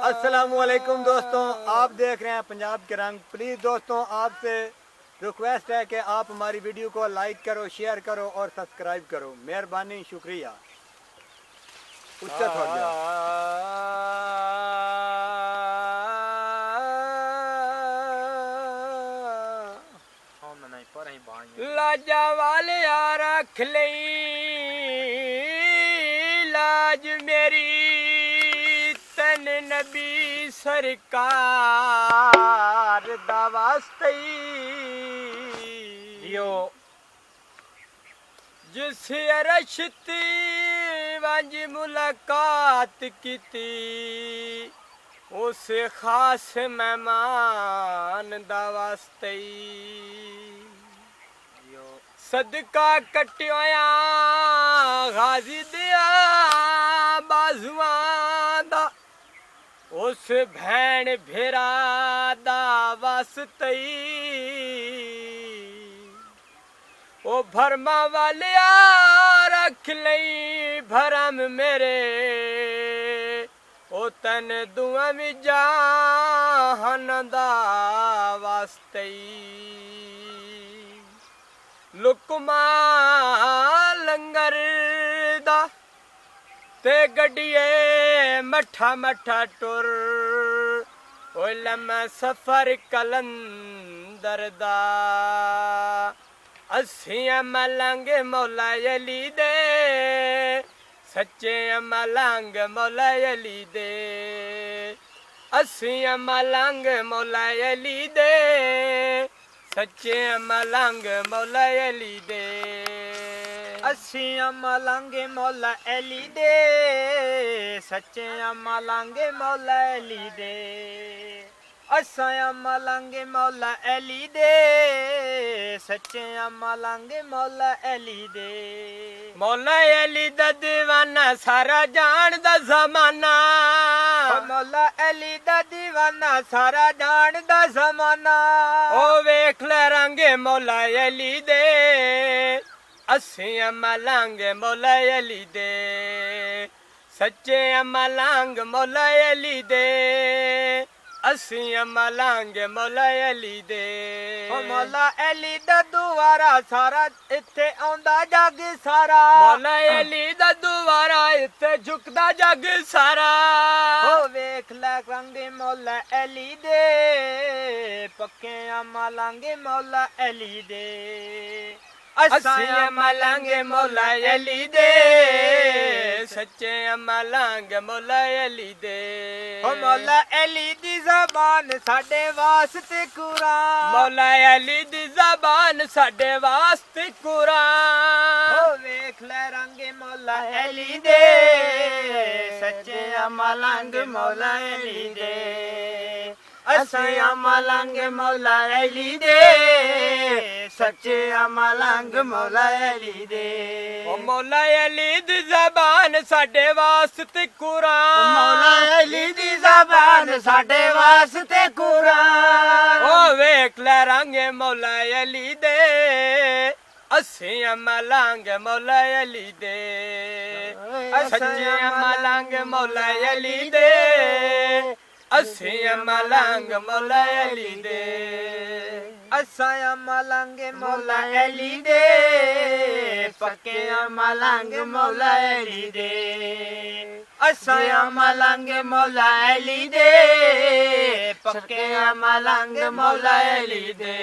अस्सलामुअलैकुम दोस्तों, आप देख रहे हैं पंजाब के रंग। प्लीज़ दोस्तों, आपसे रिक्वेस्ट है कि आप हमारी वीडियो को लाइक करो, शेयर करो और सब्सक्राइब करो। मेहरबानी, शुक्रिया। उससे थोड़ा लाजा वाले रख लई लाज मेरी तन नबी सरकार दा वास्ते जिस अरशती वंज मुलाकात कीती उस खास मेहमान दा वास्ते सदका कटिया गाजी दिया बाजुआं दा उस भैन भेरा दा वास्ते ओ भरमा वालिया रख लई भरम मेरे ओ तन दुआ भी जाहन दा वास्ते लुकमा लंगर दा ते गड्डिए मठा मठा टुर ओ लम्मा सफर कलंदर दा असियां मलंग मौला अली दे सच्चे मलंग मौला अली दे असियां मलंग मौला अली दे सच्चे मलंग मौला अली दे असियां मलंग मौला अली दे सच्चे मलंग मौला अली दे असां मलंग मौला अली दे सच्चे मलंग मौला अली दे मौला अली दा दीवाना सारा जान दा ज़माना मौला अली दा दीवाना सारा जान दा ज़माना ओ वेख ले रंगे मौला अली दे असियां मलंग मौला अली दे सच्चे मलंग मौला अली दे असियां मलंग मौला अली दे मौला अली दा दुआरा सारा इत्थे आंदा जग सारा मौला अली दा दुआरा इत्थे झुकदा जग सारा ओ वेख ले रंग मौला अली दे पक्के मलंग मौला अली दे असियां मलंग मौला अली दे सच्चे मलंग मौला अली दे ओ मौला अली दी ज़बान साडे वास्ते कुरान मौला अली दी ज़बान साडे वास्ते कुरान ओ वेख ले रंग मौला अली दे सच्चे मलंग मौला अली दे असियां मलंग मौला अली दे सच्चे मलंग मौला अली दे ओ मौला अली दी ज़बान साडे वास्ते कुरान मौला अली दी ज़बान साडे वास्ते कुरान ओ वेख ले रंग मौला अली दे असियां मलंग मौला अली दे सच्चे मलंग मौला अली दे असियां मलंग मौला अली दे असां मलंग मौला अली दे पक्के मलंग मौला अली दे असां मलंग मौला अली दे पक्के मलंग मौला अली दे।